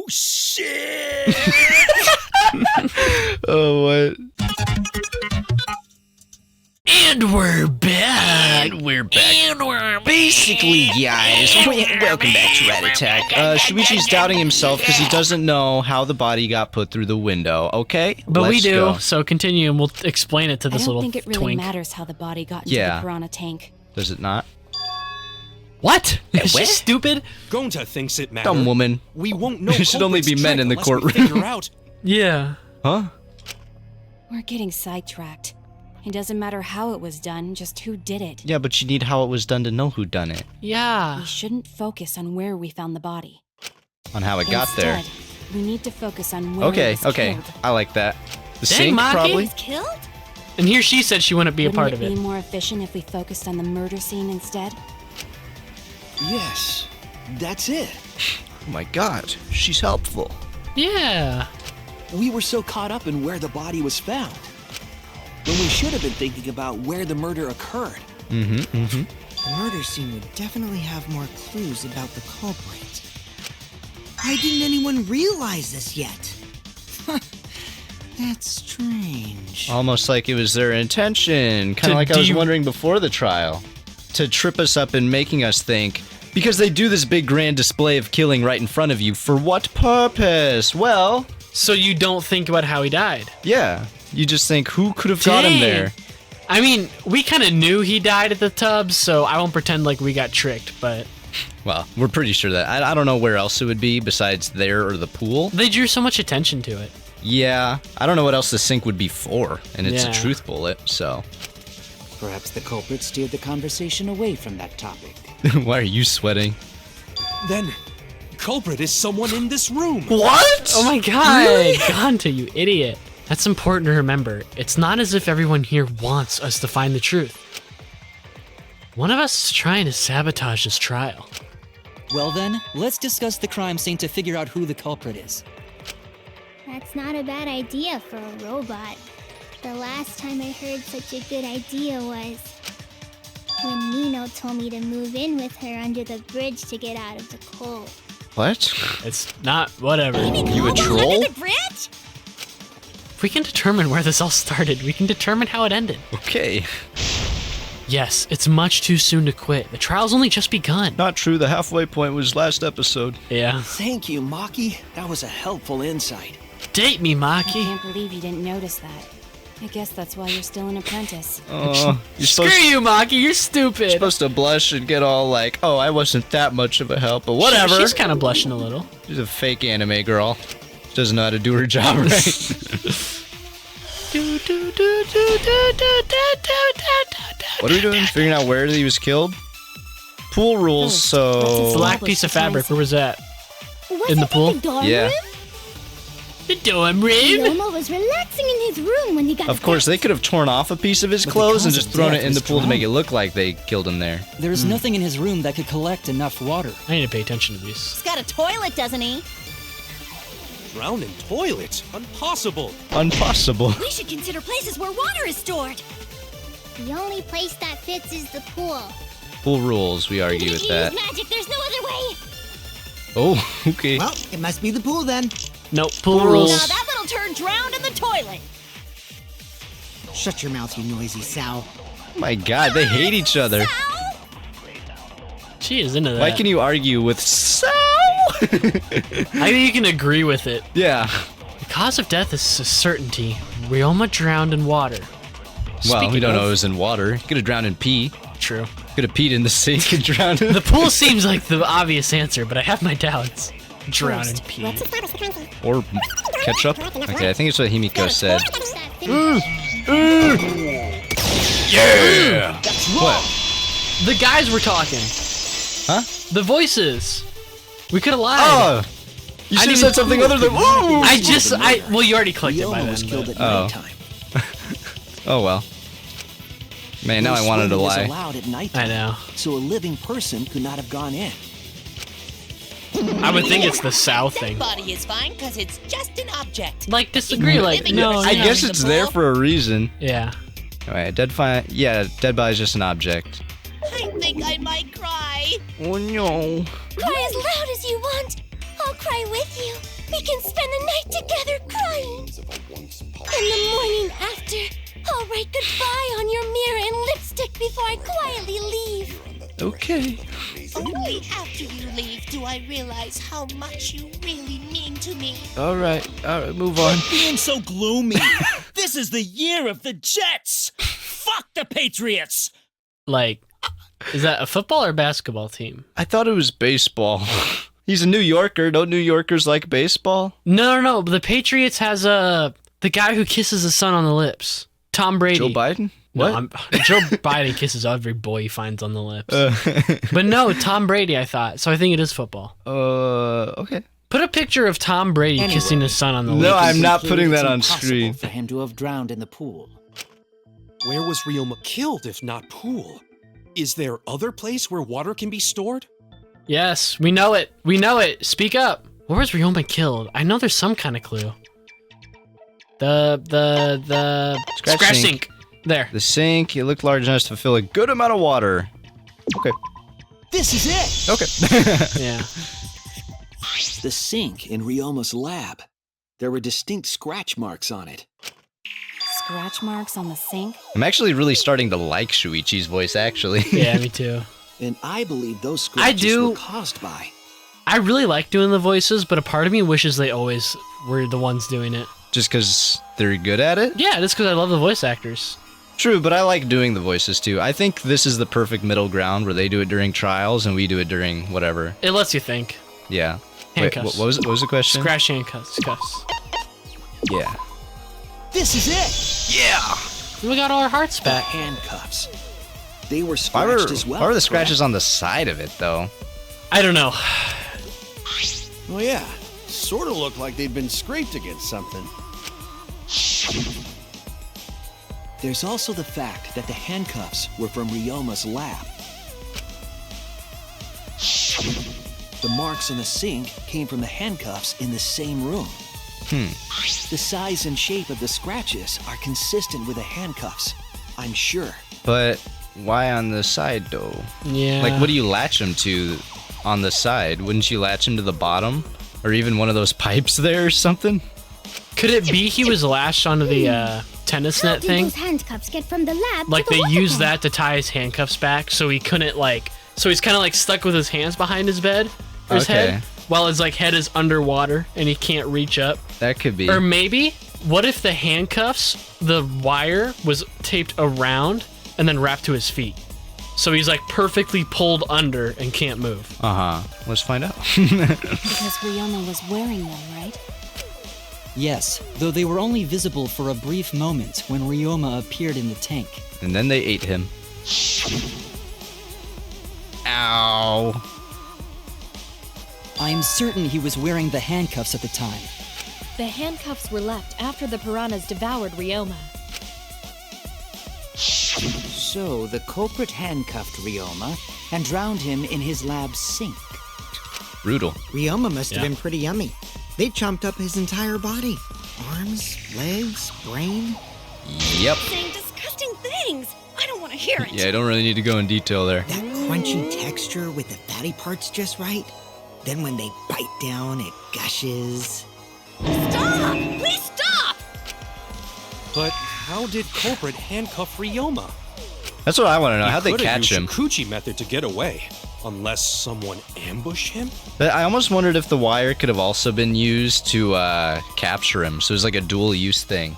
shit! Oh, what? And we're back. Basically, guys, welcome back to Rat Attack. Shuichi's doubting himself because he doesn't know how the body got put through the window, okay? But we Let's do, go. so continue and we'll explain it to this little I don't think it really twink. matters how the body got into the piranha tank. Does it not? What? Is she what? stupid? Gonta thinks it matters. Dumb woman. We won't know. There should only be men in the courtroom. Figure out. Yeah. Huh? We're getting sidetracked. It doesn't matter how it was done, just who did it. Yeah, but you need how it was done to know who done it. Yeah. We shouldn't focus on where we found the body. On how it got there. Instead, we need to focus on where it Okay, was okay. killed. I like that. The Dang, sink, Maki. probably? Was killed? And here she said she wouldn't be a part of Wouldn't it. it be more efficient if we focused on the murder scene instead? Yes, that's it. Oh my god, she's helpful. Yeah. We were so caught up in where the body was found, when we should have been thinking about where the murder occurred. Mm-hmm. The murder scene would definitely have more clues about the culprit. Why didn't anyone realize this yet? That's strange. Almost like it was their intention. Kind To of like I was de- wondering before the trial. To trip us up and making us think. Because they do this big grand display of killing right in front of you. For what purpose? Well, So you don't think about how he died? yeah. You just think, who could have got him there? I mean, we kind of knew he died at the tub, so I won't pretend like we got tricked, but Well, we're pretty sure that. I don't know where else it would be besides there or the pool. they drew so much attention to it. Yeah. I don't know what else the sink would be for. And it's Yeah. a truth bullet, so. Perhaps the culprit steered the conversation away from that topic. Why are you sweating? Then, culprit is someone in this room. What? Oh my god! Gonta, you idiot. That's important to remember. It's not as if everyone here wants us to find the truth. One of us is trying to sabotage this trial. Well then, let's discuss the crime scene to figure out who the culprit is. That's not a bad idea for a robot. The last time I heard such a good idea was when Nino told me to move in with her under the bridge to get out of the cold. What? It's not whatever. You a troll? If we can determine where this all started, we can determine how it ended. Okay. Yes, it's much too soon to quit. The trial's only just begun. Not true. The halfway point was last episode. Yeah. Thank you, Maki. That was a helpful insight. Date me, I Maki. can't believe you didn't notice that. I guess that's why you're still an apprentice. Oh, you're Screw you, Maki. You're stupid. supposed to blush and get all like, oh, I wasn't that much of a help, but whatever. She's kind of blushing a little. She's a fake anime girl. She doesn't know how to do her job right. What are we doing? Figuring out where he was killed? Pool rules, so... Black piece of fabric. Where was that? Was In the it pool? The dorm Yeah. room? The dorm room. Yoma was relaxing in his room when he got Of course, they could have torn off a piece of his But the clothes and cause just of thrown death it in the was pool to make it drowning. look like they killed him there. There's nothing in his room that could collect enough water. I need to pay attention to these. He's got a toilet, doesn't he? Drown in toilet? Impossible. Impossible. We should consider places where water is stored. The only place that fits is the pool. Pool rules, we argue with Use that. magic, there's no other way. Oh, okay. Well, it must be the pool then. Nope, pool Now rules. that little turd drowned in the toilet. Shut your mouth, you noisy sow. Oh my god, they hate each other. She is into that. Why can you argue with so? I think you can agree with it. Yeah. The cause of death is a certainty. Ryoma drowned in water. Well, we Speaking don't know of- it was in water. He could have drowned in pee. True. Could have peed in the sink and drowned in The pool seems like the obvious answer, but I have my doubts. Drown in pee. Let's establish the crime scene. Or ketchup. Okay, I think it's what Himiko said. Yeah! What? The guys were talking. Huh? The voices. We could have lied. Oh! You I should have didn't said even- something other than ooh! Well, you already clicked it by Ryoma was then. killed but- at Oh. nighttime. Oh well. Man, now No I wanted to swimming was lie. allowed at nighttime, I know. so a living person could not have gone in. I would think it's the south That thing. body is fine because it's just an object. Like, disagree, like, Living no, person I no. guess in it's the there pool? for a reason. Yeah. Alright, dead body's just an object. I think I might cry. Oh no. Cry as loud as you want. I'll cry with you. We can spend the night together crying. And the morning after, I'll write goodbye on your mirror in lipstick before I quietly leave. Okay. Only after you leave do I realize how much you really mean to me. All right, move on. Being so gloomy. This is the year of the Jets. Fuck the Patriots. Like, is that a football or basketball team? I thought it was baseball. He's a New Yorker. Don't New Yorkers like baseball? No. The Patriots has the guy who kisses his son on the lips. Tom Brady. Joe Biden? What? No, Joe Biden kisses every boy he finds on the lips. But no, Tom Brady, I thought. So I think it is football. Okay. Put a picture of Tom Brady kissing his son on the lips. No, I'm not putting that It's on impossible screen. for him to have drowned in the pool. Where was Ryoma killed if not pool? Is there other place where water can be stored? Yes, we know it. We know it. Speak up. Where was Ryoma killed? I know there's some kind of clue. The scratch sink. There. The sink, it looked large enough to fill a good amount of water. Okay. This is it. Okay. Yeah. The sink in Ryoma's lab. There were distinct scratch marks on it. Scratch marks on the sink? I'm actually really starting to like Shuichi's voice, actually. Yeah, me too. And I believe those scratches were caused by. I really like doing the voices, but a part of me wishes they always were the ones doing it. Just because they're good at it? Yeah, just because I love the voice actors. True, but I like doing the voices too. I think this is the perfect middle ground where they do it during trials and we do it during whatever. It lets you think. Yeah. Handcuffs. Wait, what was the question? Scratch handcuffs. Yeah. This is it. We got all our hearts The back. handcuffs. They were Why scratched as well. were the scratches correct? on the side of it, though? I don't know. Oh yeah, sort of looked like they'd been scraped against something. There's also the fact that the handcuffs were from Ryoma's lab. The marks on the sink came from the handcuffs in the same room. The size and shape of the scratches are consistent with the handcuffs, I'm sure. But why on the side, though? Yeah. Like, what do you latch them to on the side? Wouldn't you latch them to the bottom? Or even one of those pipes there or something? Could it be he was lashed onto the tennis How net did thing? those handcuffs get from the lab Like to the they water used tank? that to tie his handcuffs back so he couldn't so he's kind of like stuck with his hands behind his bed, or his head, while his head is underwater and he can't reach up. That could be. Or maybe, what if the handcuffs, the wire was taped around and then wrapped to his feet? So he's perfectly pulled under and can't move. Let's find out. Because Ryoma was wearing them, right? Yes, though they were only visible for a brief moment when Ryoma appeared in the tank. And then they ate him. Ow. I am certain he was wearing the handcuffs at the time. The handcuffs were left after the piranhas devoured Ryoma. So the culprit handcuffed Ryoma and drowned him in his lab's sink. Brutal. Ryoma must have Yeah. been pretty yummy. They chomped up his entire body. Arms, legs, brain. Yep. Saying disgusting things. I don't want to hear it. Yeah, I don't really need to go in detail there. That crunchy texture with the fatty parts just right. Then when they bite down, it gushes. Stop! Please stop! But how did culprit handcuff Ryoma? That's what I want to know. He How'd they could have catch used him? Shukuchi method to get away, unless someone ambushed him. But I almost wondered if the wire could have also been used to capture him. So it was like a dual use thing.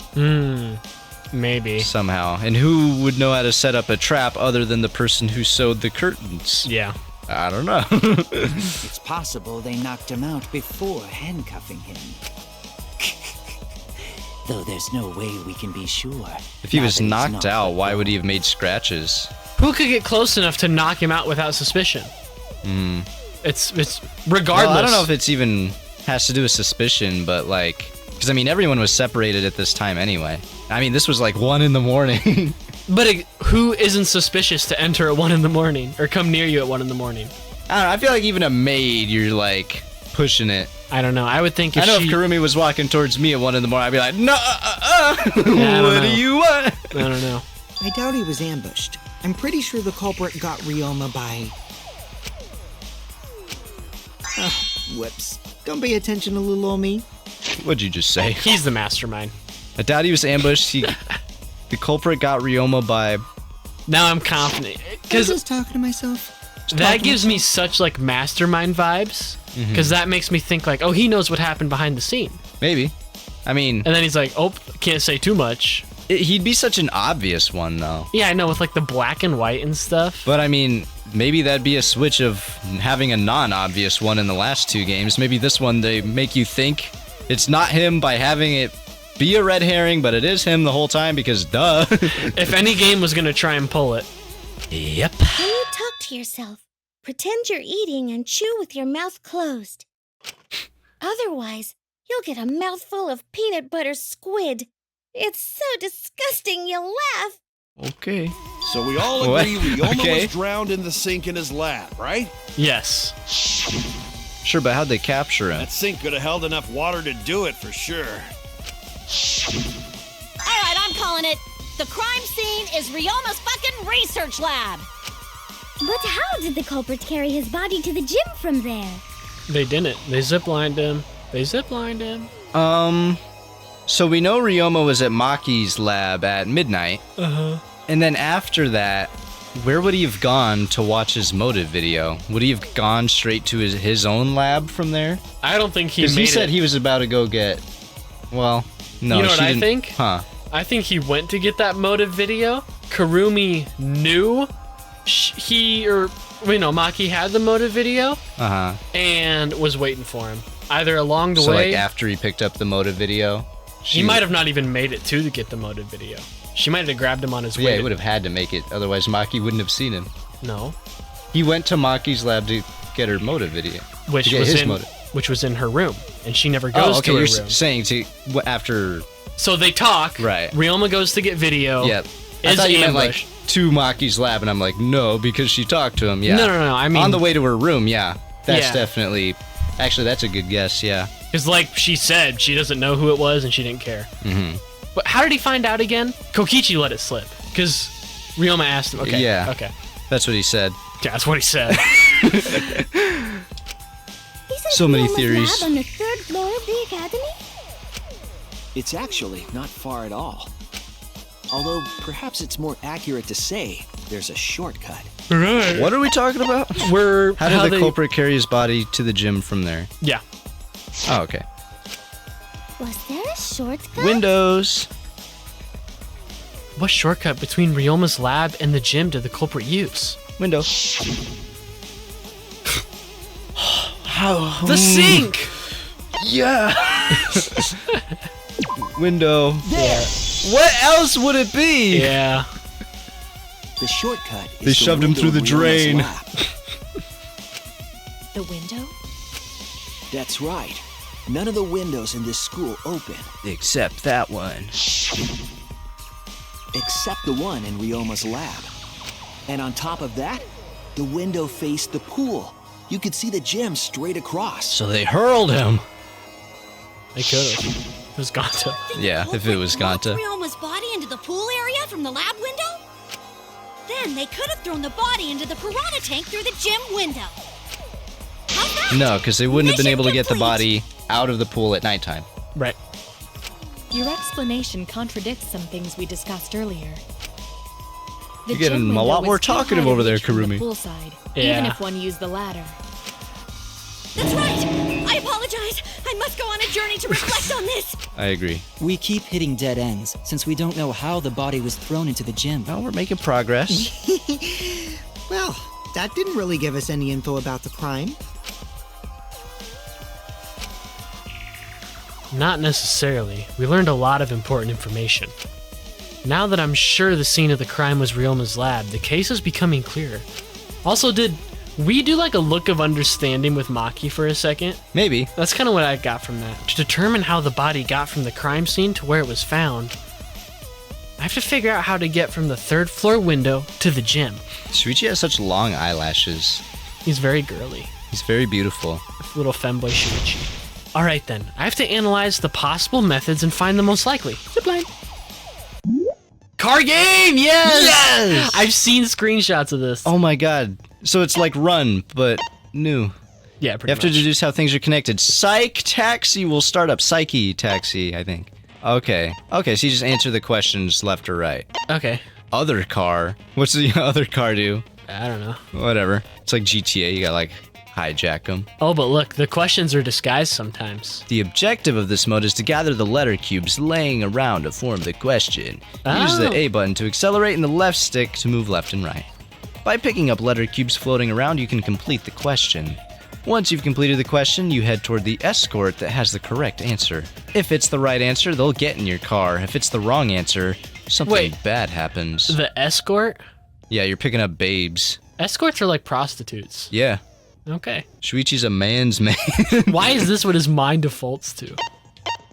Maybe. Somehow. And who would know how to set up a trap other than the person who sewed the curtains? Yeah. I don't know. It's possible they knocked him out before handcuffing him. Though there's no way we can be sure. If he now was that he's knocked not out, let why go. would he have made scratches? Who could get close enough to knock him out without suspicion? It's regardless. Well, I don't know if it's even has to do with suspicion, but because everyone was separated at this time anyway. This was 1 in the morning. But who isn't suspicious to enter at 1 in the morning or come near you at 1 in the morning? I don't know. I feel like even a maid, you're pushing it. I don't know. I would think if I know she... if Kurumi was walking towards me at 1 in the morning, I'd be like, no, I don't what know. do you want? I don't know. I doubt he was ambushed. I'm pretty sure the culprit got Ryoma by... Whoops. Don't pay attention to little ol' me. What'd you just say? He's the mastermind. I doubt he was ambushed. The culprit got Ryoma by... Now I'm confident. I'm Because just talking to myself. that gives me such like mastermind vibes. Because that makes me think like, oh, he knows what happened behind the scene. Maybe. I mean... And then he's like, oh, can't say too much. He'd be such an obvious one, though. Yeah, I know, with like the black and white and stuff. But I mean, maybe that'd be a switch of having a non-obvious one in the last 2 games. Maybe this one, they make you think it's not him by having it be a red herring, but it is him the whole time because duh. If any game was gonna try and pull it. Yep. When you talk to yourself, pretend you're eating and chew with your mouth closed. Otherwise, you'll get a mouthful of peanut butter squid. It's so disgusting you'll laugh. Okay. So we all What? agree Ryoma Okay. was drowned in the sink in his lab, right? Yes. Sure, but how'd they capture him? That sink could have held enough water to do it for sure. Alright, I'm calling it. The crime scene is Ryoma's fucking research lab. But how did the culprit carry his body to the gym from there? They didn't. They ziplined him. They ziplined him. So we know Ryoma was at Maki's lab at midnight. Uh-huh. And then after that, where would he have gone to watch his motive video? Would he have gone straight to his own lab from there? I don't think he Because made he said it. he was about to go get... Well, no, You know what she I didn't- think? Huh. I think he went to get that motive video. Karumi knew Maki had the motive video Uh-huh. and was waiting for him. Either along the So way, like after he picked up the motive video? he might have not even made it to get the motive video. She might have grabbed him on his way. Yeah, he would have had to make it, otherwise Maki wouldn't have seen him. No. He went to Maki's lab to get her motive video. Which to get was his in motive. which was in her room, and she never goes Oh, okay, to her you're room. saying to after... So they talk. Right. Ryoma goes to get video. Yep. I Is thought you meant like ambushed. to Maki's lab, and I'm like, no, because she talked to him, yeah. No, I mean... On the way to her room, yeah. That's Yeah. definitely... Actually, that's a good guess, yeah. Because like she said, she doesn't know who it was, and she didn't care. Mm-hmm. But how did he find out again? Kokichi let it slip. Because Ryoma asked him. Okay. Yeah. Okay. That's what he said. Yeah, that's what he said. So many Ryoma's theories. lab on the 3rd floor of the academy? It's actually not far at all. Although perhaps it's more accurate to say there's a shortcut. Right. What are we talking about? How did the culprit carry his body to the gym from there? Yeah. Oh, okay. Was there a shortcut? Windows. What shortcut between Ryoma's lab and the gym did the culprit use? Window. How? The sink! Yeah. Window. There! What else would it be? Yeah. The shortcut is They shoved him through the window in Ryoma's drain. lab. The window? That's right. None of the windows in this school open, Except that one. except the one in Ryoma's lab. And on top of that, the window faced the pool. You could see the gym straight across. So they hurled him. They could have. It was Ganta. Yeah, if it was Ganta. Ryoma's body into the pool area from the lab window? Then they could have thrown the body into the piranha tank through the gym window. How's that? No, because they wouldn't have been Mission able to get the complete. body out of the pool at nighttime. Right. Your explanation contradicts some things we discussed earlier. The You're getting gym a window lot was more too talkative high to over there, reach from the Karumi. poolside, Yeah. even if one used the ladder. That's right! I apologize! I must go on a journey to reflect on this! I agree. We keep hitting dead ends, since we don't know how the body was thrown into the gym. Well, we're making progress. Well, that didn't really give us any info about the crime. Not necessarily. We learned a lot of important information. Now that I'm sure the scene of the crime was Ryoma's lab, the case is becoming clearer. Also, did we do like a look of understanding with Maki for a second? Maybe. That's kind of what I got from that. To determine how the body got from the crime scene to where it was found, I have to figure out how to get from the 3rd floor window to the gym. Shuichi has such long eyelashes. He's very girly. He's very beautiful. Little femboy Shuichi. Alright then, I have to analyze the possible methods and find the most likely. Zipline. Car game! Yes! Yes! I've seen screenshots of this. Oh my god. So it's like Run, but new. Yeah, You pretty have to much. deduce how things are connected. Psych taxi will start up. Psyche taxi, I think. Okay. Okay, so you just answer the questions left or right. Okay. Other car. What's the other car do? I don't know. Whatever. It's like GTA. You got like hijack them. Oh, but look, the questions are disguised sometimes. The objective of this mode is to gather the letter cubes laying around to form the question. Use the A button to accelerate and the left stick to move left and right. By picking up letter cubes floating around, you can complete the question. Once you've completed the question, you head toward the escort that has the correct answer. If it's the right answer, they'll get in your car. If it's the wrong answer, something bad happens. The escort? Yeah, you're picking up babes. Escorts are like prostitutes. Yeah. Okay. Shuichi's a man's man. Why is this what his mind defaults to?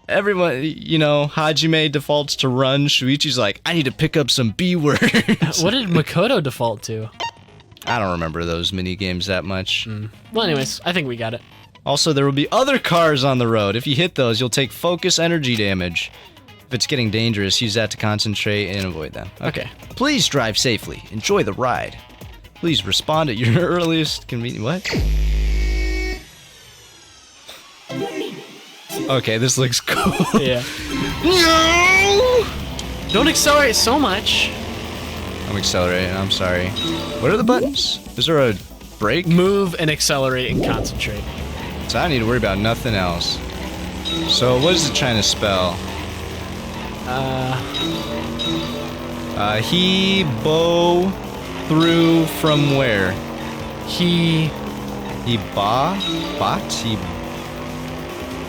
Everyone, you know, Hajime defaults to run. Shuichi's like, I need to pick up some B words. What did Makoto default to? I don't remember those mini games that much. Well, anyways, I think we got it. Also, there will be other cars on the road. If you hit those, you'll take focus energy damage. If it's getting dangerous, use that to concentrate and avoid them. Okay. Please drive safely. Enjoy the ride. Please respond at your earliest convenience. What? Okay, this looks cool. Yeah. No! Don't accelerate so much. I'm accelerating, I'm sorry. What are the buttons? Is there a brake? Move and accelerate and concentrate. So I don't need to worry about nothing else. So what is it trying to spell? He bow through from where? He bought?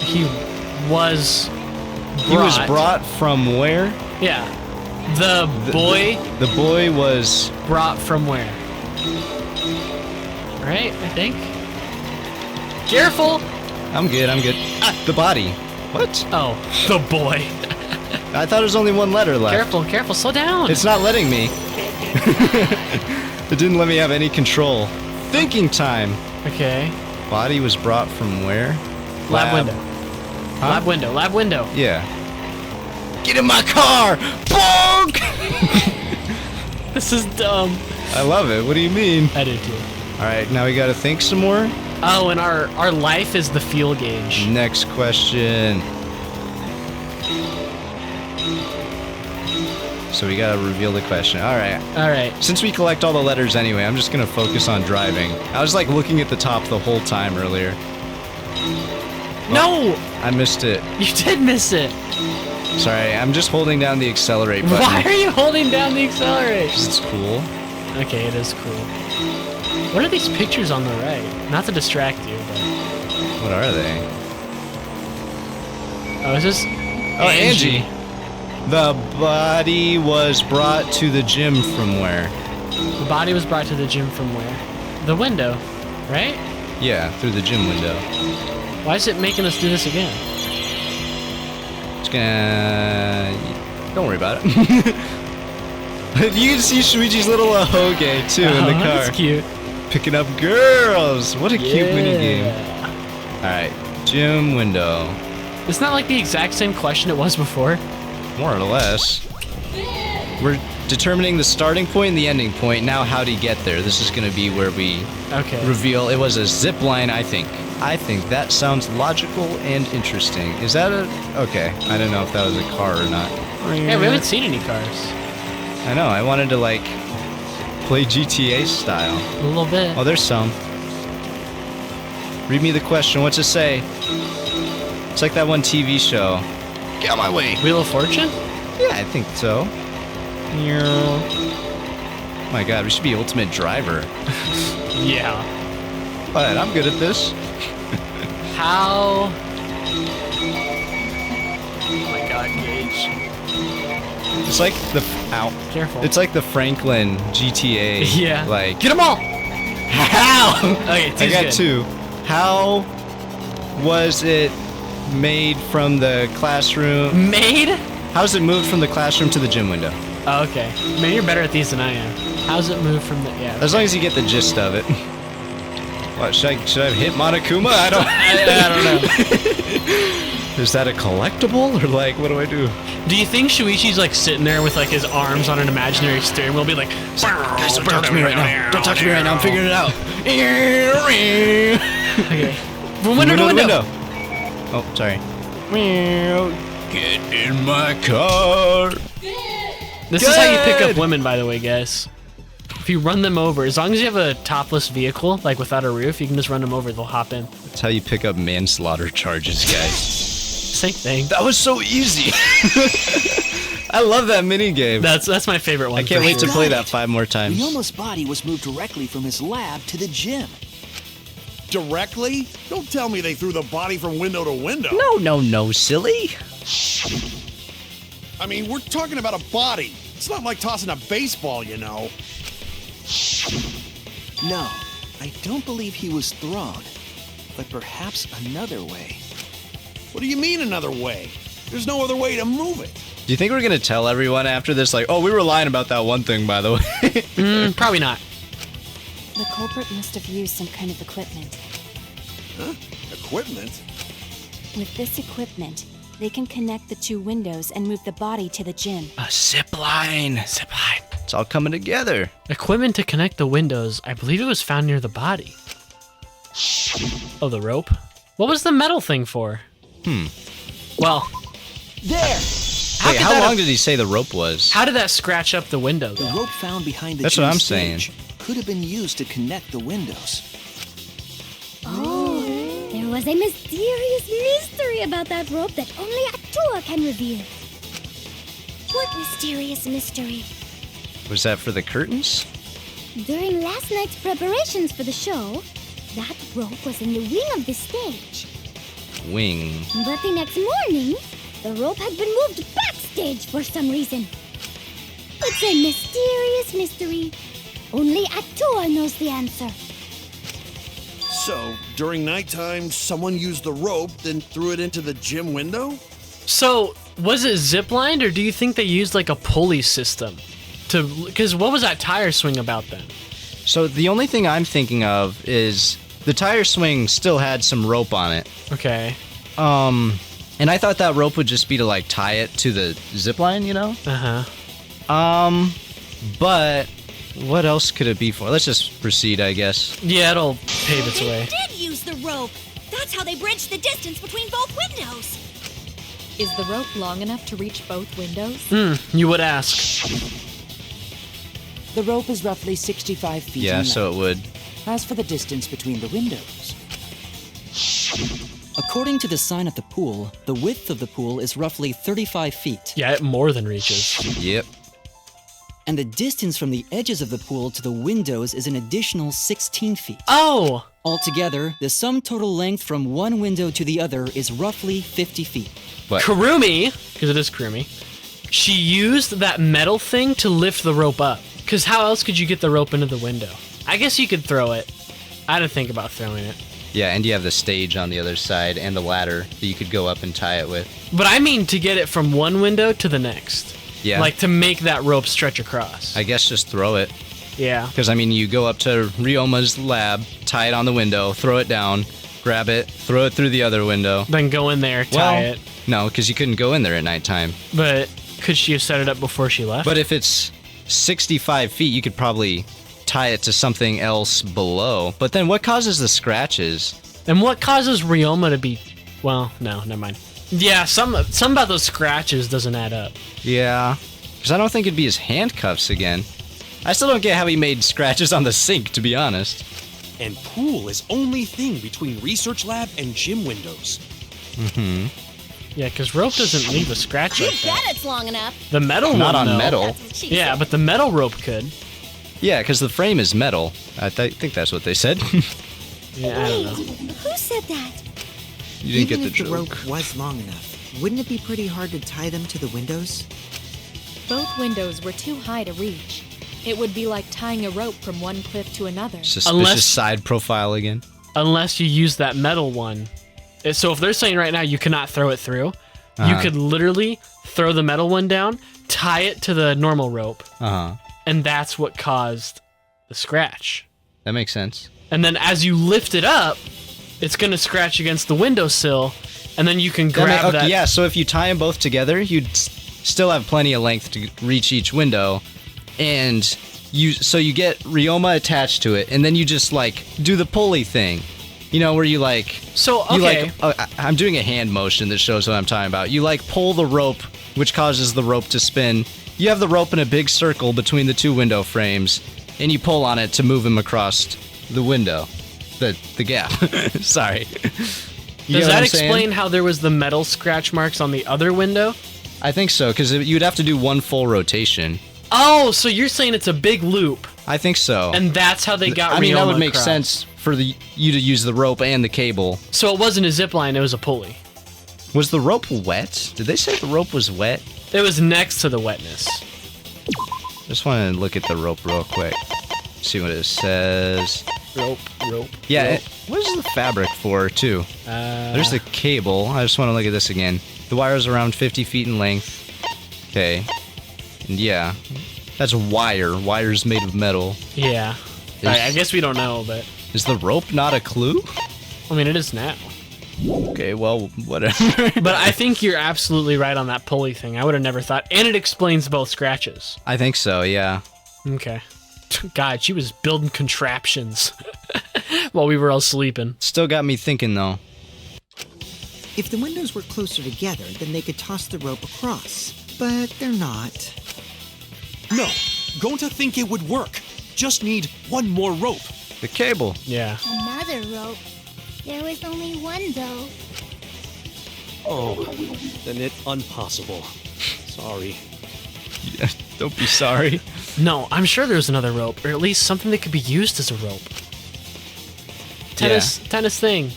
He was He was brought from where? Yeah. The boy The boy was brought from where? Right, I think. Careful! I'm good. Ah, the body. What? Oh, the boy. I thought there was only one letter left. Careful, slow down. It's not letting me. It didn't let me have any control. Thinking time. Okay. Body was brought from where? Lab window. Huh? Lab window. Yeah. Get in my car! Bonk! This is dumb. I love it. What do you mean? I do too. Alright, now we gotta think some more. Oh, and our life is the fuel gauge. Next question. So we gotta reveal the question. Alright. Since we collect all the letters anyway, I'm just gonna focus on driving. I was like looking at the top the whole time earlier. No! I missed it. You did miss it. Sorry, I'm just holding down the accelerate button. Why are you holding down the accelerate? 'Cause it's cool. Okay, it is cool. What are these pictures on the right? Not to distract you, but... What are they? Oh, it's just... Oh, Angie. The body was brought to the gym from where? The body was brought to the gym from where? The window, right? Yeah, through the gym window. Why is it making us do this again? It's gonna... Don't worry about it. You can see Shuichi's little Ahoge, too, in the car. That's cute. Picking up girls. What a cute minigame. Alright, gym window. It's not like the exact same question it was before. More or less. We're determining the starting point and the ending point. Now, how do you get there? This is going to be where we reveal. It was a zip line, I think. I think that sounds logical and interesting. Is that a... Okay, I don't know if that was a car or not. Yeah, we haven't seen any cars. I know, I wanted to, like, play GTA style. A little bit. Oh, there's some. Read me the question. What's it say? It's like that one TV show. Get out of my way. Wheel of Fortune? Yeah, I think so. Oh my god, we should be ultimate driver. Yeah. But I'm good at this. How... Oh my god, Gage. It's like the... Ow. Careful. It's like the Franklin GTA. Yeah. Like... Get them all! How? Okay, I got two. How was it made from the classroom? Made? How's it moved from the classroom to the gym window? Oh, okay. Man, you're better at these than I am. How's it move from the... Yeah. As long as you get the gist of it. What, should I hit Monokuma? I don't... I don't know. Is that a collectible? Or like, what do I do? Do you think Shuichi's like sitting there with like his arms on an imaginary steering wheel, be like, Guys, don't talk to me right now. Don't talk to me right now. I'm figuring it out. Okay. From window to window. Oh, sorry. Get in my car. This is how you pick up women, by the way, guys. If you run them over, as long as you have a topless vehicle, like without a roof, you can just run them over, they'll hop in. That's how you pick up manslaughter charges, guys. Same thing. That was so easy. I love that mini game. That's my favorite one. I can't wait to play that 5 more times. Ryoma's body was moved directly from his lab to the gym. Directly? Don't tell me they threw the body from window to window. No, silly. I mean, we're talking about a body. It's not like tossing a baseball, you know. No, I don't believe he was thrown, but perhaps another way. What do you mean another way? There's no other way to move it. Do you think we're going to tell everyone after this, like, oh, we were lying about that one thing, by the way? Probably not. The culprit must have used some kind of equipment. Huh? Equipment? With this equipment, they can connect the 2 windows and move the body to the gym. A zipline. Zipline. It's all coming together. Equipment to connect the windows. I believe it was found near the body. Oh, the rope? What was the metal thing for? Well. There! Wait, how long did he say the rope was? How did that scratch up the window, though? The rope found behind the That's gym what I'm stage saying. could have been used to connect the windows. Oh, there was a mysterious mystery about that rope that only Atua can reveal. What mysterious mystery? Was that for the curtains? During last night's preparations for the show, that rope was in the wing of the stage. Wing. But the next morning, the rope had been moved backstage for some reason. It's a mysterious mystery. Only Atua knows the answer. So, during nighttime, someone used the rope, then threw it into the gym window? So, was it ziplined, or do you think they used like a pulley system? Because what was that tire swing about then? So the only thing I'm thinking of is the tire swing still had some rope on it. Okay. And I thought that rope would just be to like tie it to the zip line, you know? But what else could it be for? Let's just proceed, I guess. Yeah, it'll pave its way. They did use the rope. That's how they bridged the distance between both windows. Is the rope long enough to reach both windows? You would ask. The rope is roughly 65 feet in Yeah, length. so it would. As for the distance between the windows, According to the sign at the pool, the width of the pool is roughly 35 feet. Yeah, it more than reaches. Yep. And the distance from the edges of the pool to the windows is an additional 16 feet. Oh! Altogether, the sum total length from one window to the other is roughly 50 feet. What? Kurumi, because it is Kurumi, she used that metal thing to lift the rope up. Because how else could you get the rope into the window? I guess you could throw it. I didn't think about throwing it. Yeah, and you have the stage on the other side and the ladder that you could go up and tie it with. But I mean to get it from one window to the next. Yeah. Like to make that rope stretch across. I guess just throw it. Yeah. Because, I mean, you go up to Ryoma's lab, tie it on the window, throw it down, grab it, throw it through the other window. Then go in there, tie it. No, because you couldn't go in there at nighttime. But could she have set it up before she left? But if it's 65 feet, you could probably tie it to something else below. But then what causes the scratches? And what causes Ryoma to be... Well, no, never mind. Yeah, some about those scratches doesn't add up. Yeah, because I don't think it'd be his handcuffs again. I still don't get how he made scratches on the sink, to be honest. And pool is only thing between research lab and gym windows. Mm-hmm. Yeah, because rope doesn't leave a scratch You like that. bet it's long enough. The metal Not one, on though. metal. That's what she Yeah, said. but the metal rope could. Yeah, because the frame is metal. I think that's what they said. Yeah, I don't know. Who said that? You didn't Even get the if joke. the rope was long enough, wouldn't it be pretty hard to tie them to the windows? Both windows were too high to reach. It would be like tying a rope from one cliff to another. Suspicious side profile again. Unless you use that metal one. So if they're saying right now you cannot throw it through, you Uh-huh. could literally throw the metal one down, tie it to the normal rope, Uh-huh. and that's what caused the scratch. That makes sense. And then as you lift it up, it's going to scratch against the windowsill, and then you can grab that. Yeah, so if you tie them both together, you'd still have plenty of length to reach each window, and you get Ryoma attached to it, and then you just like do the pulley thing, You know, where you like... So, You okay. I'm doing a hand motion that shows what I'm talking about. You like pull the rope, which causes the rope to spin. You have the rope in a big circle between the two window frames, and you pull on it to move him across the window. The gap. Sorry. Does that explain how there was the metal scratch marks on the other window? I think so, because you'd have to do one full rotation. Oh, so you're saying it's a big loop. I think so. And that's how they got I mean, that would Ryoma make across. sense for you to use the rope and the cable. So it wasn't a zip line, it was a pulley. Was the rope wet? Did they say the rope was wet? It was next to the wetness. Just want to look at the rope real quick. See what it says. Rope. Yeah, rope. What is the fabric for, too? There's the cable. I just want to look at this again. The wire's around 50 feet in length. Okay. And yeah, that's wire. Wire's made of metal. Yeah. I guess we don't know, but... Is the rope not a clue? I mean, it is now. Okay, well, whatever. But I think you're absolutely right on that pulley thing. I would have never thought. And it explains both scratches. I think so, yeah. Okay. God, she was building contraptions while we were all sleeping. Still got me thinking, though. If the windows were closer together, then they could toss the rope across. But they're not. No, going to think it would work. Just need one more rope. The cable. Yeah. Another rope. There was only one, though. Oh, then it's impossible. Sorry. Yeah, don't be sorry. No, I'm sure there's another rope, or at least something that could be used as a rope. Tennis thing.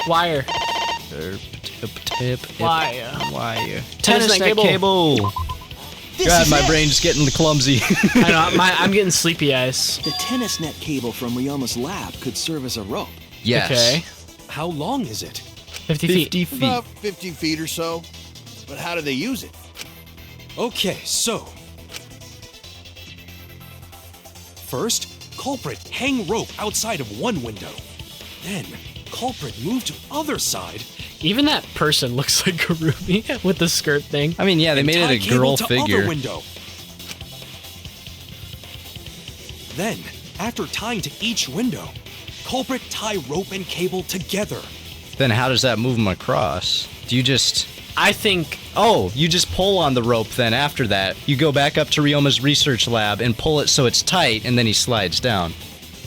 Wire. Wire. Tennis net cable. God, my brain's getting clumsy. I know, I'm getting sleepy eyes. The tennis net cable from Ryoma's lab could serve as a rope. Yes. Okay. How long is it? 50 feet. 50 feet. About 50 feet or so. But how do they use it? Okay, so... First, culprit hang rope outside of one window. Then, culprit move to other side. Even that person looks like Karumi with the skirt thing. I mean, yeah, they and made it tie a cable girl to figure. Other window. Then, after tying to each window, culprit tie rope and cable together. Then how does that move them across? Do you just... I think... Oh, you just pull on the rope then after that. You go back up to Ryoma's research lab and pull it so it's tight, and then he slides down.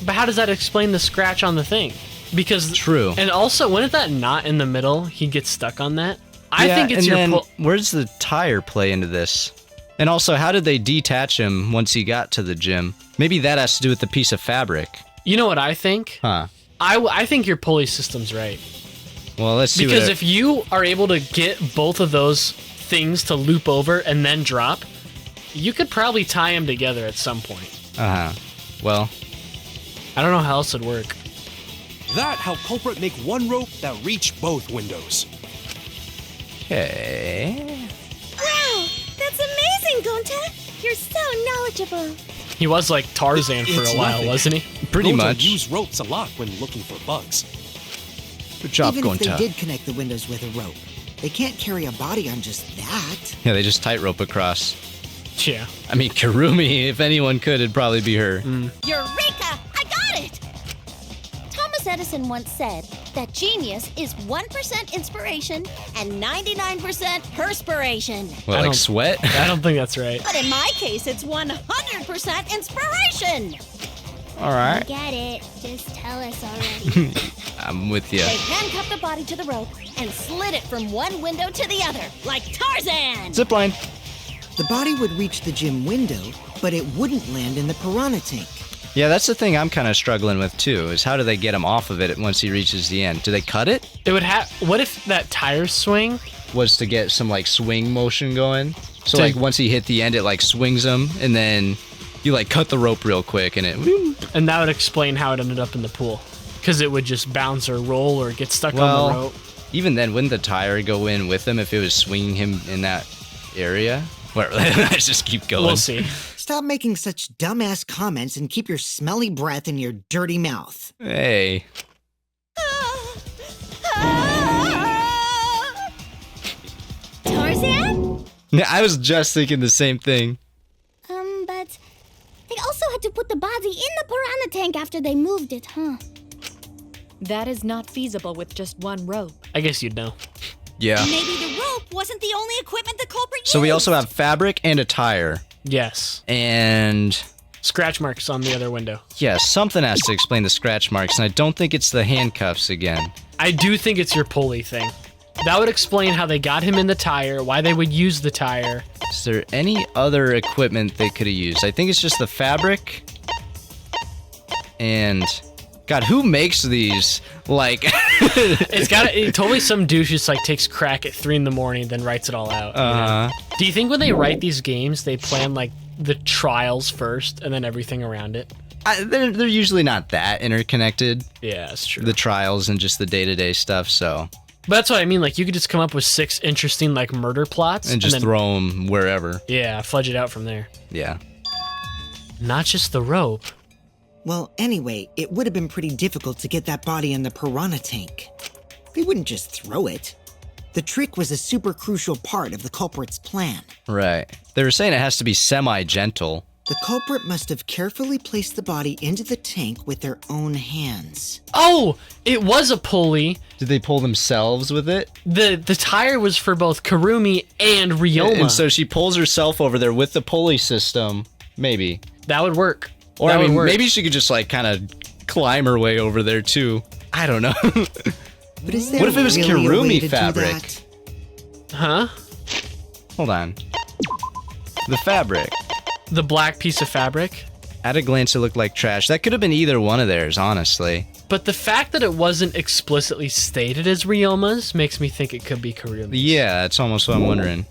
But how does that explain the scratch on the thing? Because... True. And also, wouldn't that knot in the middle, he'd get stuck on that? I Yeah, think it's and your then pull... where's the tire play into this? And also, how did they detach him once he got to the gym? Maybe that has to do with the piece of fabric. You know what I think? Huh. I think your pulley system's right. Well, let's see. Because if you are able to get both of those things to loop over and then drop, you could probably tie them together at some point. Uh-huh. Well, I don't know how else it'd work. That how culprit make one rope that reach both windows. okay. Wow, that's amazing, Gonta. You're so knowledgeable. He was like Tarzan for It's a while, nothing. wasn't he? Pretty Gonta much. use ropes a lot when looking for bugs. Good job, Even if they Gonta. did connect the windows with a rope, they can't carry a body on just that. Yeah, they just tightrope across. Yeah. I mean, Karumi, if anyone could, it'd probably be her. Eureka! I got it! Thomas Edison once said that genius is 1% inspiration and 99% perspiration. What, I like don't- sweat? I don't think that's right. But in my case, it's 100% inspiration. All right. Get it. Just tell us already. I'm with you. They handcuffed the body to the rope and slid it from one window to the other, like Tarzan. Zipline. The body would reach the gym window, but it wouldn't land in the piranha tank. Yeah, that's the thing I'm kind of struggling with too, is how do they get him off of it once he reaches the end? Do they cut it? It would have. What if that tire swing? Was to get some like swing motion going? So To- like once he hit the end, it like swings him, and then you like cut the rope real quick, and it... And that would explain how it ended up in the pool. Because it would just bounce or roll or get stuck on Well, the rope. even then, wouldn't the tire go in with him if it was swinging him in that area? Whatever, let's just keep going. We'll see. Stop making such dumbass comments and keep your smelly breath in your dirty mouth. Hey. Tarzan? Yeah, I was just thinking the same thing. But they also had to put the body in the piranha tank after they moved it, huh? That is not feasible with just one rope. I guess you'd know. Yeah. Maybe the rope wasn't the only equipment the culprit used. So we also have fabric and a tire. Yes. And scratch marks on the other window. yeah, something has to explain the scratch marks, and I don't think it's the handcuffs again. I do think it's your pulley thing. That would explain how they got him in the tire, why they would use the tire. Is there any other equipment they could have used? I think it's just the fabric. And God, who makes these? Like, It's totally some douche just like takes crack at 3 a.m, then writes it all out. You know? Do you think when they write these games, they plan like the trials first and then everything around it? They're usually not that interconnected. Yeah, that's true. The trials and just the day-to-day stuff, so. But that's what I mean, like you could just come up with 6 interesting like murder plots. And just then, throw them wherever. Yeah, fudge it out from there. Yeah. Not just the rope. Well, anyway, it would have been pretty difficult to get that body in the piranha tank. They wouldn't just throw it. The trick was a super crucial part of the culprit's plan. Right. They were saying it has to be semi-gentle. The culprit must have carefully placed the body into the tank with their own hands. Oh, it was a pulley. Did they pull themselves with it? The tire was for both Kurumi and Ryoma. And so she pulls herself over there with the pulley system. Maybe. That would work. Or that I mean, would work. maybe she could just like kind of climb her way over there too. I don't know. But is there What if it was really a way Kurumi to do fabric? that? Huh? Hold on. The fabric. The black piece of fabric? At a glance, it looked like trash. That could have been either one of theirs, honestly. But the fact that it wasn't explicitly stated as Ryoma's makes me think it could be Kurumi's. Yeah, that's almost what I'm wondering.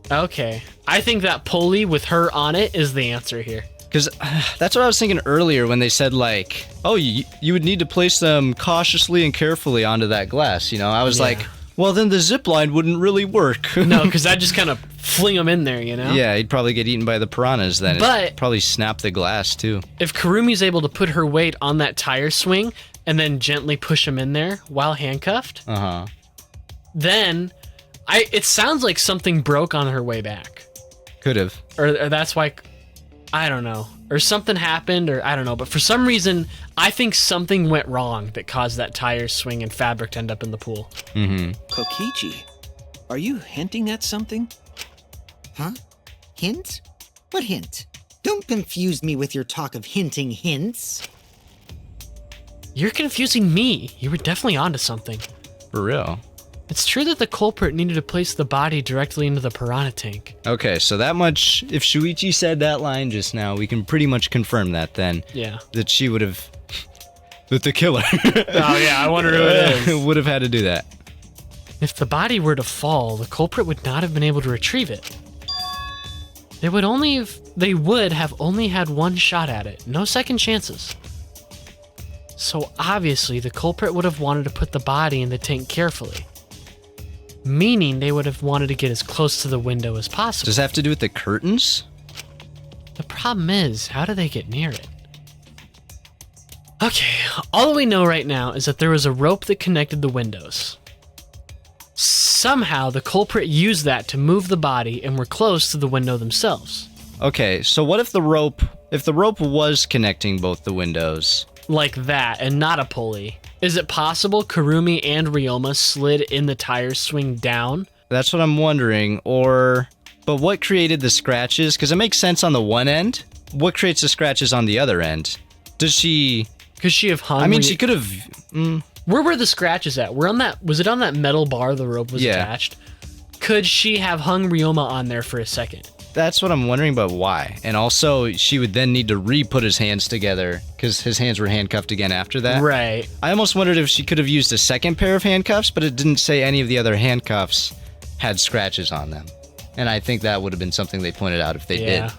Okay. I think that pulley with her on it is the answer here. Because that's what I was thinking earlier when they said, like, oh, you would need to place them cautiously and carefully onto that glass, you know? I was like, well, then the zipline wouldn't really work. No, because that just kind of fling them in there, you know? Yeah, he'd probably get eaten by the piranhas then. But it'd probably snap the glass, too. If Kurumi's able to put her weight on that tire swing and then gently push him in there while handcuffed, then it sounds like something broke on her way back. Could have. Or that's why, I don't know. Or something happened, or I don't know. But for some reason, I think something went wrong that caused that tire swing and fabric to end up in the pool. Kokichi, are you hinting at something? Huh? Hint? What hint? Don't confuse me with your talk of hinting hints. You're confusing me. You were definitely onto something. For real. It's true that the culprit needed to place the body directly into the piranha tank. Okay, so that much, if Shuichi said that line just now, we can pretty much confirm that then. Yeah. That she would have, that the killer. Oh yeah, I wonder who it is. Would have had to do that. If the body were to fall, the culprit would not have been able to retrieve it. They would have only had one shot at it, no second chances. So obviously the culprit would have wanted to put the body in the tank carefully. Meaning they would have wanted to get as close to the window as possible. Does it have to do with the curtains? The problem is, how do they get near it? Okay, all we know right now is that there was a rope that connected the windows. Somehow the culprit used that to move the body and were close to the window themselves. Okay, so what if the rope was connecting both the windows? Like that, and not a pulley. Is it possible Kurumi and Ryoma slid in the tire swing down? That's what I'm wondering, but what created the scratches? Because it makes sense on the one end. What creates the scratches on the other end? Could she have hung? I mean, she could have... Where were the scratches at? Was it on that metal bar the rope was attached? Could she have hung Ryoma on there for a second? That's what I'm wondering, but why? And also, she would then need to re-put his hands together, because his hands were handcuffed again after that. Right. I almost wondered if she could have used a second pair of handcuffs, but it didn't say any of the other handcuffs had scratches on them. And I think that would have been something they pointed out if they did.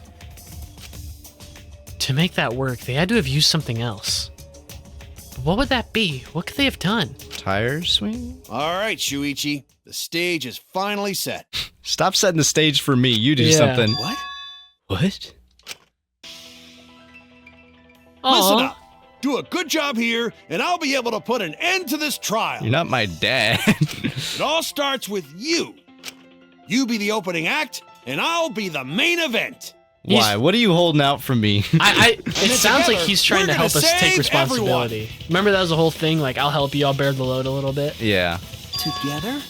To make that work, they had to have used something else. But what would that be? What could they have done? Tire swing? All right, Shuichi. The stage is finally set. Stop setting the stage for me. You do something. What? What? Listen up. Do a good job here, and I'll be able to put an end to this trial. You're not my dad. It all starts with you. You be the opening act, and I'll be the main event. Why? What are you holding out from me? It sounds like he's trying to help us take save responsibility. everyone. Remember that was the whole thing? Like, I'll help you, I'll bear the load a little bit. Yeah. Together?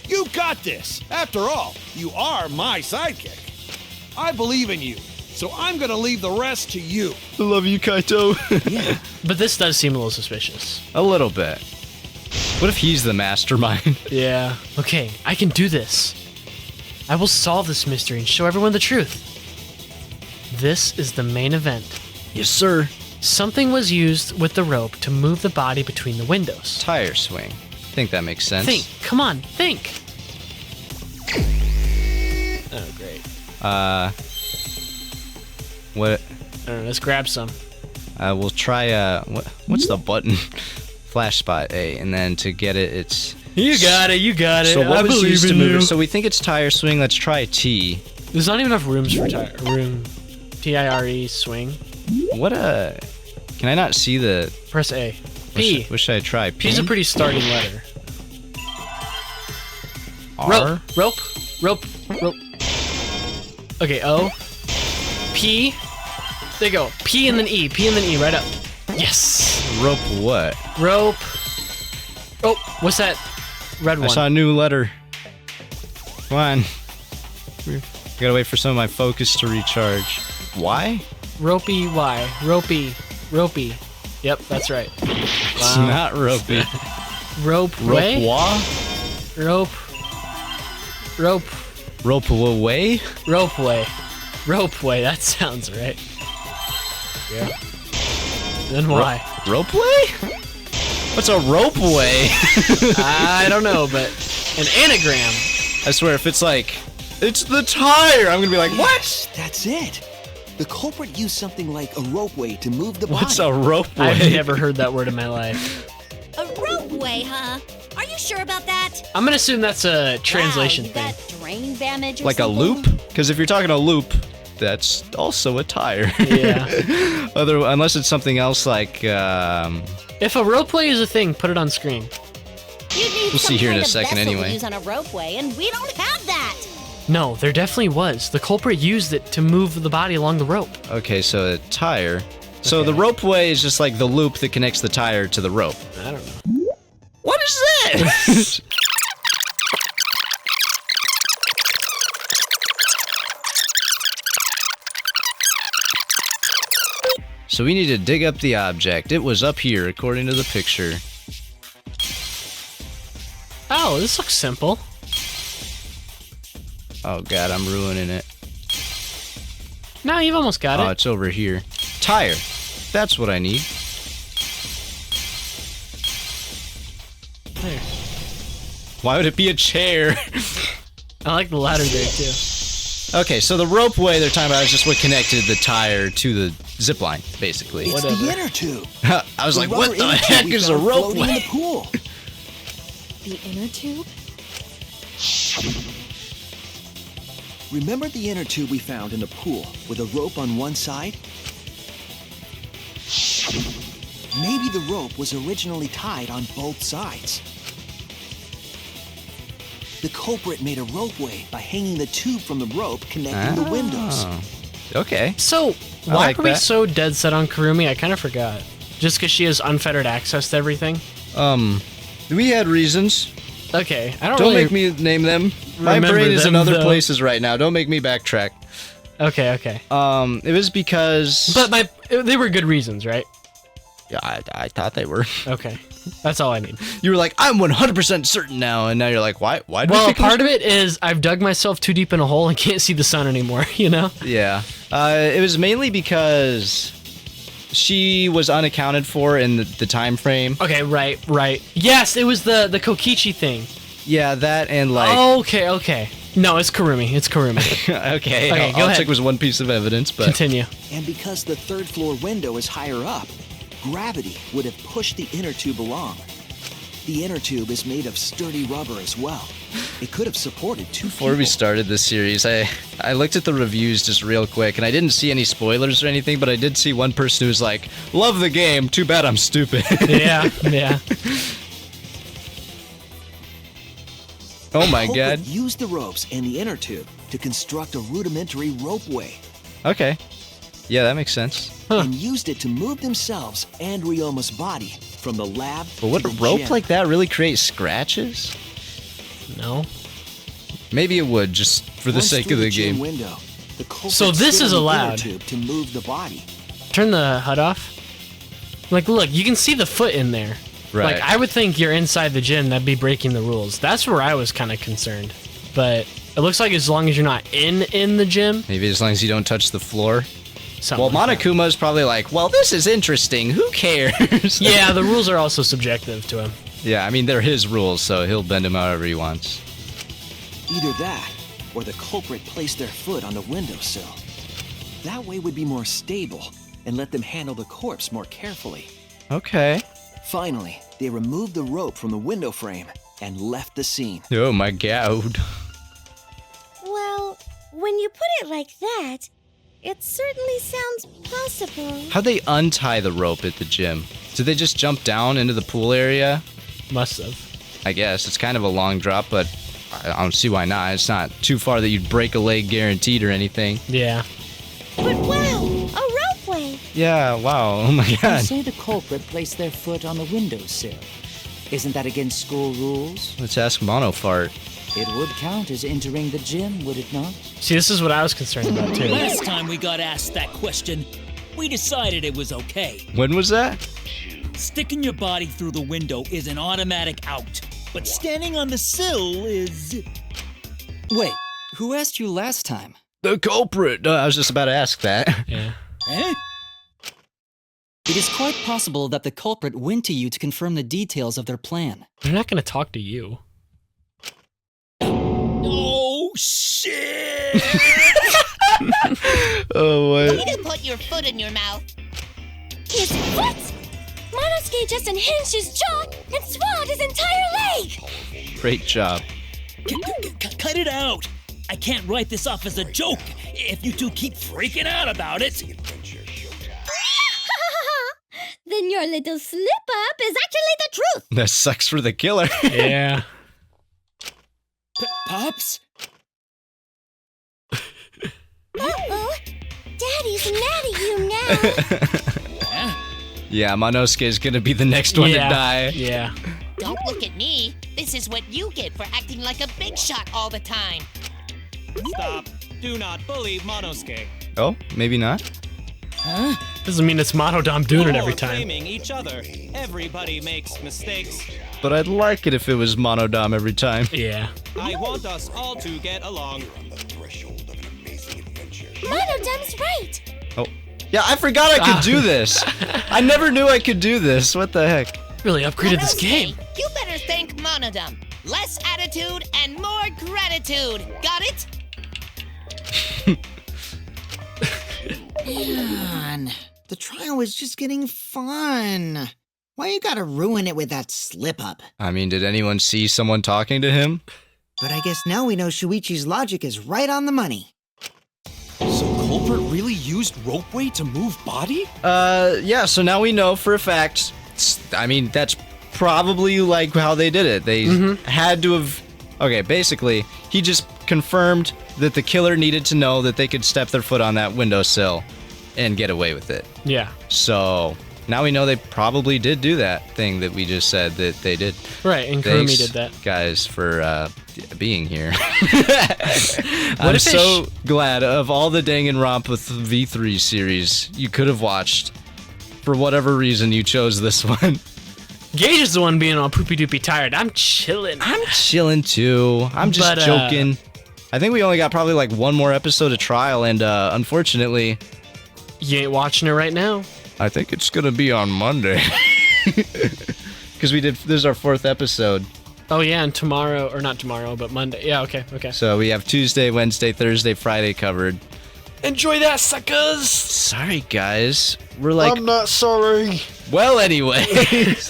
You got this. After all, you are my sidekick. I believe in you, so I'm gonna leave the rest to you. I love you, Kaito. Yeah. But this does seem a little suspicious. A little bit. What if he's the mastermind? Yeah. Okay, I can do this. I will solve this mystery and show everyone the truth. This is the main event. Yes, sir. Something was used with the rope to move the body between the windows. Tire swing. I think that makes sense. Think. Come on, think. Oh, great. What? I don't know, let's grab some. We'll try, what's the button? Flash spot A, and then to get it, it's... You got it, you got it. So what I was believe used to in move you. it? So we think it's tire swing. Let's try T. There's not even enough rooms for room. T-I-R-E, swing. What a... Can I not see the... Press A. P. What should I try? P? P's a pretty starting letter. R? Rope. Okay, O. P. There you go. P and then E. P and then E, right up. Yes. Rope what? Rope. Oh, what's that red one? I saw a new letter. Come on. I gotta wait for some of my focus to recharge. Y? Ropey Y. Ropey. Yep, that's right. It's not ropey. Ropeway? Rope away? Ropeway, that sounds right. Yeah. Then Y. Ropeway? What's a ropeway? I don't know, but an anagram. I swear, if it's like, it's the tire, I'm gonna be like, what? That's it. The culprit used something like a ropeway to move the body. What's a ropeway? I've never heard that word in my life. A ropeway, huh? Are you sure about that? I'm gonna assume that's a translation wow, you thing. got drain damage or Like something? a loop? Because if you're talking a loop, that's also a tire. Yeah. Unless it's something else like, If a ropeway is a thing, put it on screen. You'd need We'll some see here in kind a of second vessel anyway. to use on a ropeway, and we don't have that. No, there definitely was. The culprit used it to move the body along the rope. okay, so a tire. So Okay. the ropeway is just like the loop that connects the tire to the rope. I don't know. What is this? So we need to dig up the object. It was up here, according to the picture. Oh, this looks simple. Oh god, I'm ruining it. No, you've almost got Oh, it. it's over here. Tire. That's what I need. There. Why would it be a chair? I like the ladder there too. Okay, so the ropeway they're talking about is just what connected the tire to the zipline, basically. It's the inner tube. I was The like, rubber what the inner tube heck we is a found floating in the ropeway? pool. The inner tube? Remember the inner tube we found in the pool with a rope on one side? Maybe the rope was originally tied on both sides. The culprit made a ropeway by hanging the tube from the rope connecting the windows. Okay. So, I why like are we that. so dead set on Kurumi? I kind of forgot. Just because she has unfettered access to everything? We had reasons. Okay, I don't Don't really make me name them. My remember brain is in them, other though. places right now. Don't make me backtrack. Okay. It was because... But they were good reasons, right? Yeah, I thought they were. Okay. That's all I need. You were like, I'm 100% certain now, and now you're like, why? Why? Well, part of it is I've dug myself too deep in a hole and can't see the sun anymore, you know? Yeah. It was mainly because she was unaccounted for in the time frame. Okay, right. Yes, it was the Kokichi thing. Yeah, that and like... Okay. No, it's Kurumi. okay, go I'll ahead. check was one piece of evidence, but... Continue. And because the third floor window is higher up, gravity would have pushed the inner tube along. The inner tube is made of sturdy rubber as well. It could have supported two Before we people. started this series, I looked at the reviews just real quick, and I didn't see any spoilers or anything, but I did see one person who was like, love the game, too bad I'm stupid. Yeah. Oh my The god. culprit used the ropes and the inner tube to construct a rudimentary ropeway. Okay. Yeah, that makes sense. and used it to move themselves and Ryoma's body from the lab But would to a the rope gym. like that really create scratches? No. Maybe it would, just for the Once sake through of the gym game. window, the culprit So this spit is on the inner allowed. tube to move the body. Turn the HUD off. Like, look, you can see the foot in there. Right. Like, I would think you're inside the gym, that'd be breaking the rules. That's where I was kind of concerned. But it looks like as long as you're not in the gym. Maybe as long as you don't touch the floor. Something Well, like Monokuma's probably like, well, this is interesting. Who cares? Yeah, the rules are also subjective to him. Yeah, I mean, they're his rules, so he'll bend them however he wants. Either that, or the culprit placed their foot on the windowsill. That way would be more stable and let them handle the corpse more carefully. Okay. Finally, they removed the rope from the window frame and left the scene. Oh my god. Well, when you put it like that, it certainly sounds possible. How'd they untie the rope at the gym? Did they just jump down into the pool area? Must have. I guess. It's kind of a long drop, but I don't see why not. It's not too far that you'd break a leg guaranteed or anything. Yeah. But wow, a ropeway! Yeah, wow. Oh my You god. say the culprit placed their foot on the windowsill. Isn't that against school rules? Let's ask Monofart. It would count as entering the gym, would it not? See, this is what I was concerned about, too. Last time we got asked that question, we decided it was okay. When was that? Sticking your body through the window is an automatic out, but standing on the sill is... Wait, who asked you last time? The culprit. I was just about to ask that. Yeah. Eh? It is quite possible that the culprit went to you to confirm the details of their plan. They're not going to talk to you. Oh, shit! Oh, Way what? to put your foot in your mouth. His foot! Monosuke just unhinged his jaw and swallowed his entire leg! Great job. Cut it out! I can't write this off as a joke if you two keep freaking out about it. Then your little slip-up is actually the truth! That sucks for the killer. Yeah. Pops? Uh-oh. Daddy's mad at you now. Yeah, Monosuke's gonna be the next one to die. Yeah. Don't look at me. This is what you get for acting like a big shot all the time. Stop. Do not bully Monosuke. Oh, maybe not. Huh? Doesn't mean it's Monodom doing it every All time. blaming each other. Everybody makes mistakes. But I'd like it if it was Monodom every time. Yeah. I want us all to get along. Monodom's right! Oh. Yeah, I forgot I could do this. I never knew I could do this. What the heck? Really upgraded this game. You better thank Monodum. Less attitude and more gratitude. Got it? Man, the trial was just getting fun. Why you gotta ruin it with that slip-up? I mean, did anyone see someone talking to him? But I guess now we know Shuichi's logic is right on the money. So culprit really used ropeway to move body? Yeah, so now we know for a fact. I mean, that's probably like how they did it. They had to have... Okay, basically, he just confirmed that the killer needed to know that they could step their foot on that windowsill and get away with it. Yeah. So now we know they probably did do that thing that we just said that they did. Right, and Thanks, Kurumi did that. guys, for being here. What I'm if they so glad of all the Danganronpa V3 series you could have watched. For whatever reason, you chose this one. Gage is the one being all poopy doopy tired. I'm chilling. I'm chilling too. I'm just joking. I think we only got probably like one more episode of Trial, and unfortunately, you ain't watching it right now. I think it's gonna be on Monday. Because this is our 4th episode. Oh yeah, and tomorrow, or not tomorrow, but Monday. Yeah, okay. So we have Tuesday, Wednesday, Thursday, Friday covered. Enjoy that, suckers! Sorry, guys. We're like... I'm not sorry. Well, anyways.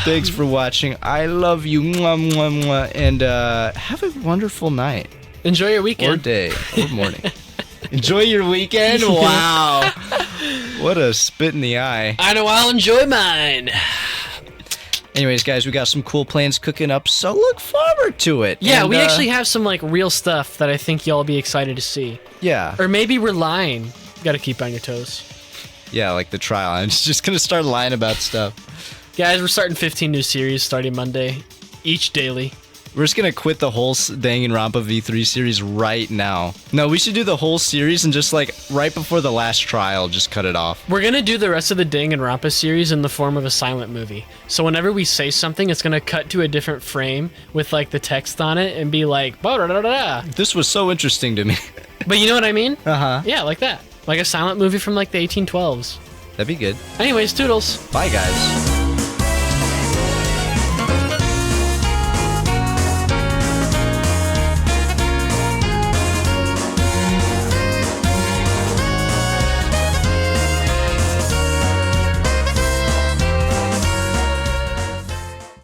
Thanks for watching. I love you. Mwah, mwah, mwah. And have a wonderful night. Enjoy your weekend. Or day. Or morning. Enjoy your weekend? Wow. What a spit in the eye. I know I'll enjoy mine. Anyways, guys, we got some cool plans cooking up, so look forward to it. Yeah, And, we actually have some like real stuff that I think y'all be excited to see. Yeah. Or maybe we're lying. You gotta keep on your toes. Yeah, like the trial. I'm just gonna start lying about stuff. Guys, we're starting 15 new series starting Monday, each daily. We're just gonna quit the whole Danganronpa V3 series right now. No, we should do the whole series and just like right before the last trial, just cut it off. We're gonna do the rest of the Danganronpa series in the form of a silent movie. So whenever we say something, it's gonna cut to a different frame with like the text on it and be like, "Ba-da-da-da-da." This was so interesting to me. But you know what I mean? Uh-huh. Yeah, like that. Like a silent movie from like the 1812s. That'd be good. Anyways, toodles. Bye, guys.